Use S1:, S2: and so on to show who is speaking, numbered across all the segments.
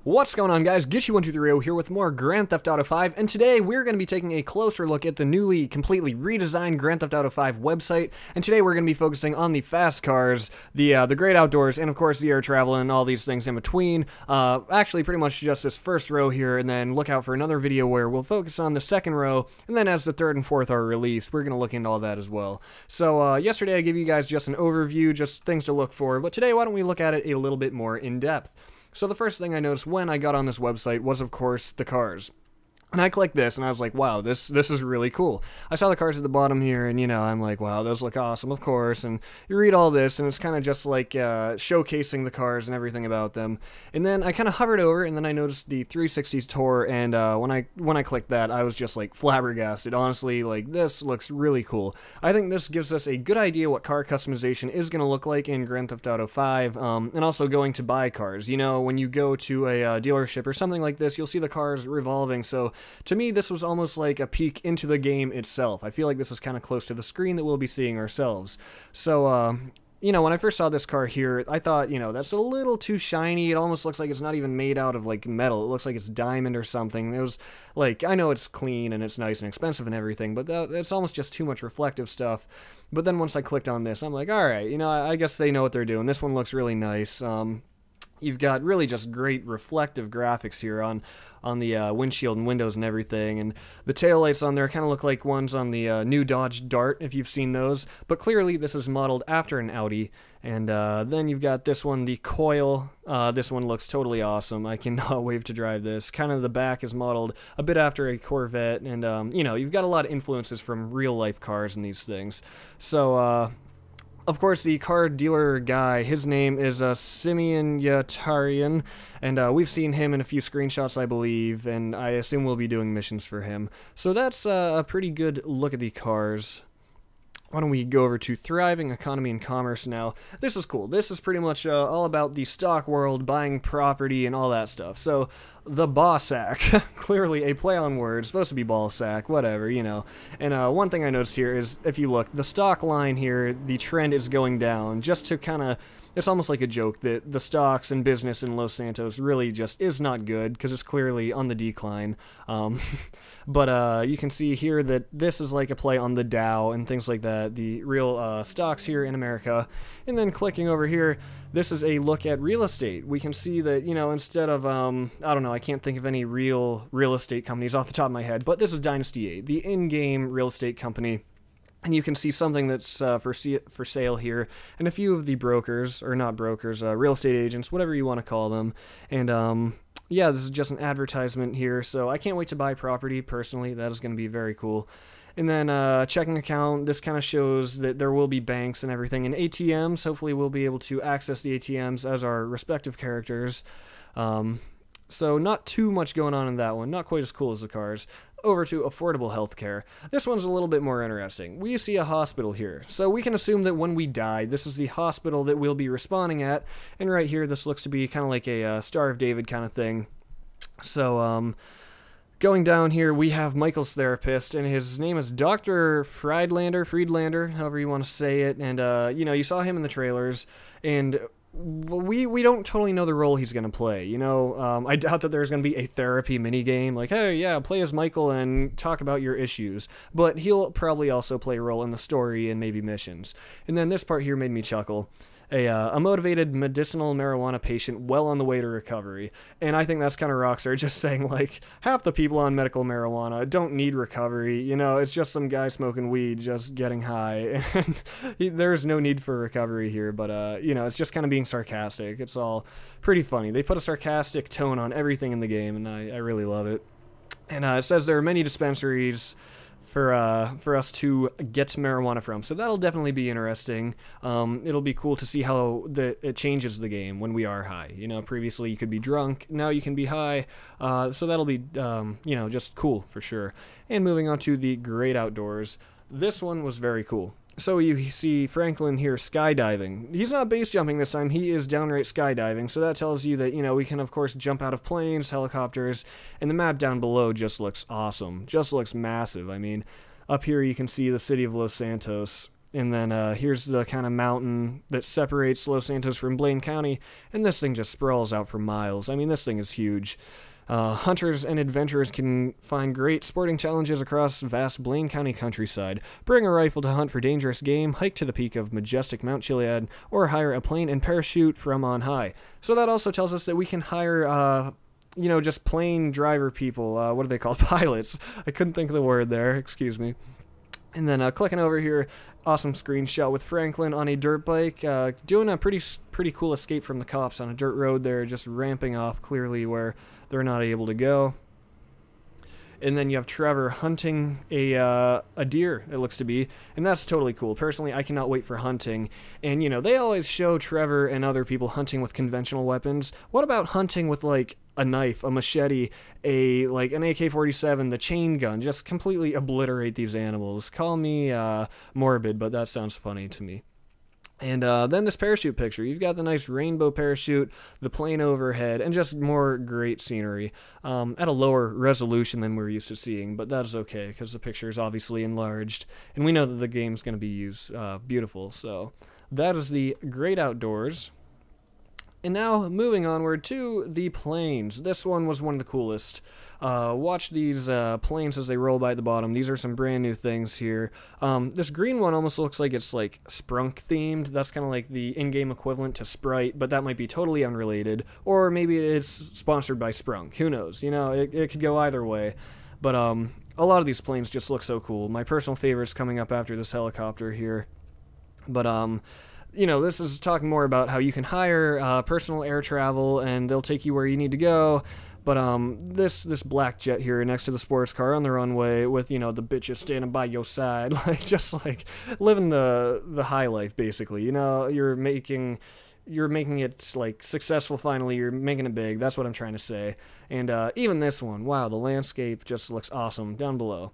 S1: What's going on, guys? Gishy1230 here with more Grand Theft Auto 5, and today we're going to be taking a closer look at the newly, completely redesigned Grand Theft Auto 5 website, and today we're going to be focusing on the fast cars, the great outdoors, and of course the air travel and all these things in between. Actually, pretty much just this first row here, and then look out for another video where we'll focus on the second row, and then as the third and fourth are released, we're going to look into all that as well. So, yesterday I gave you guys just an overview, just things to look for, but today why don't we look at it a little bit more in depth. So the first thing I noticed when I got on this website was, of course, the cars. And I clicked this, and I was like, wow, this is really cool. I saw the cars at the bottom here, and, you know, I'm like, wow, those look awesome, of course. And you read all this, and it's kind of just like showcasing the cars and everything about them. And then I kind of hovered over, and then I noticed the 360 tour, and when I clicked that, I was just, like, flabbergasted. Honestly, like, this looks really cool. I think this gives us a good idea what car customization is going to look like in Grand Theft Auto 5, and also going to buy cars. You know, when you go to a dealership or something like this, you'll see the cars revolving, so to me, this was almost like a peek into the game itself. I feel like this is kind of close to the screen that we'll be seeing ourselves. So, you know, when I first saw this car here, I thought, you know, that's a little too shiny. It almost looks like it's not even made out of, like, metal. It looks like it's diamond or something. It was, like, I know it's clean and it's nice and expensive and everything, but it's almost just too much reflective stuff. But then once I clicked on this, I'm like, alright, you know, I guess they know what they're doing. This one looks really nice. You've got really just great reflective graphics here on the windshield and windows and everything, and the taillights on there kind of look like ones on the new Dodge Dart, if you've seen those, but clearly this is modeled after an Audi. And then you've got this one, the coil. This one looks totally awesome. I cannot wait to drive this. Kind of the back is modeled a bit after a Corvette, and you know, you've got a lot of influences from real life cars in these things. So of course, the car dealer guy, his name is Simeon Yatarian, and we've seen him in a few screenshots, I believe, and I assume we'll be doing missions for him. So that's a pretty good look at the cars. Why don't we go over to Thriving Economy and Commerce now. This is cool. This is pretty much all about the stock world, buying property, and all that stuff. So, the Bossack, clearly a play on words, supposed to be ball sack, whatever, you know. And one thing I noticed here is, if you look, the stock line here, the trend is going down, just to kind of, it's almost like a joke that the stocks and business in Los Santos really just is not good, because it's clearly on the decline. But you can see here that this is like a play on the Dow and things like that, the real stocks here in America. And then clicking over here, this is a look at real estate. We can see that, you know, instead of, I don't know, I can't think of any real estate companies off the top of my head, but this is Dynasty 8, the in-game real estate company. And you can see something that's for sale here, and a few of the brokers, or not brokers, real estate agents, whatever you want to call them. And yeah, this is just an advertisement here, so I can't wait to buy property, personally. That is going to be very cool. And then checking account, this kind of shows that there will be banks and everything, and ATMs. Hopefully we'll be able to access the ATMs as our respective characters. So not too much going on in that one, not quite as cool as the cars. Over to affordable healthcare. This one's a little bit more interesting. We see a hospital here, so we can assume that when we die, this is the hospital that we'll be respawning at, and right here this looks to be kind of like a Star of David kind of thing. So, going down here, we have Michael's therapist, and his name is Dr. Friedlander, however you want to say it, and, you know, you saw him in the trailers, and we don't totally know the role he's going to play, you know. I doubt that there's going to be a therapy minigame, like, hey, yeah, play as Michael and talk about your issues, but he'll probably also play a role in the story and maybe missions. And then this part here made me chuckle. A motivated medicinal marijuana patient well on the way to recovery. And I think that's kind of Rockstar just saying, like, half the people on medical marijuana don't need recovery. You know, it's just some guy smoking weed just getting high. And there's no need for recovery here, but, you know, it's just kind of being sarcastic. It's all pretty funny. They put a sarcastic tone on everything in the game, and I really love it. And it says there are many dispensaries for us to get marijuana from, so that'll definitely be interesting. It'll be cool to see how it changes the game when we are high. You know, previously you could be drunk, now you can be high, so that'll be, you know, just cool for sure. And moving on to the great outdoors, this one was very cool. So you see Franklin here skydiving. He's not base jumping this time, he is downright skydiving, so that tells you that, you know, we can of course jump out of planes, helicopters, and the map down below just looks awesome, just looks massive. I mean, up here you can see the city of Los Santos, And then here's the kind of mountain that separates Los Santos from Blaine County, and this thing just sprawls out for miles. I mean, this thing is huge. Hunters and adventurers can find great sporting challenges across vast Blaine County countryside. Bring a rifle to hunt for dangerous game, hike to the peak of majestic Mount Chiliad, or hire a plane and parachute from on high. So that also tells us that we can hire, just plane driver people. What are they called? Pilots. I couldn't think of the word there. Excuse me. And then clicking over here, awesome screenshot with Franklin on a dirt bike, doing a pretty cool escape from the cops on a dirt road there, just ramping off clearly where they're not able to go. And then you have Trevor hunting a deer, it looks to be, and that's totally cool. Personally, I cannot wait for hunting. And, they always show Trevor and other people hunting with conventional weapons. What about hunting with, like, a knife, a machete, an AK-47, the chain gun? Just completely obliterate these animals. Call me morbid, but that sounds funny to me. And then this parachute picture. You've got the nice rainbow parachute, the plane overhead, and just more great scenery at a lower resolution than we're used to seeing. But that's okay, because the picture is obviously enlarged, and we know that the game's going to be beautiful. So that is the great outdoors. And now, moving onward to the planes. This one was one of the coolest. Watch these planes as they roll by at the bottom. These are some brand new things here. This green one almost looks like it's like Sprunk themed. That's kind of like the in-game equivalent to Sprite, but that might be totally unrelated. Or maybe it's sponsored by Sprunk. Who knows? It could go either way. But a lot of these planes just look so cool. My personal favorite's coming up after this helicopter here. But this is talking more about how you can hire personal air travel, and they'll take you where you need to go. But this black jet here next to the sports car on the runway with, the bitches standing by your side, just living the high life, basically. You're making it like successful finally. You're making it big. That's what I'm trying to say. And even this one, wow, the landscape just looks awesome down below.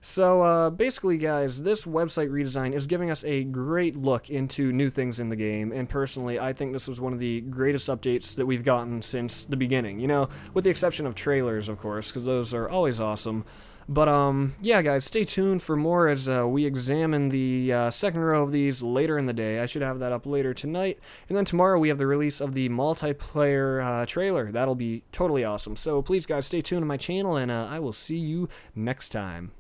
S1: So basically, guys, this website redesign is giving us a great look into new things in the game, and personally, I think this was one of the greatest updates that we've gotten since the beginning, with the exception of trailers, of course, because those are always awesome. But, yeah, guys, stay tuned for more as we examine the second row of these later in the day. I should have that up later tonight. And then tomorrow we have the release of the multiplayer trailer. That'll be totally awesome. So please, guys, stay tuned to my channel, and I will see you next time.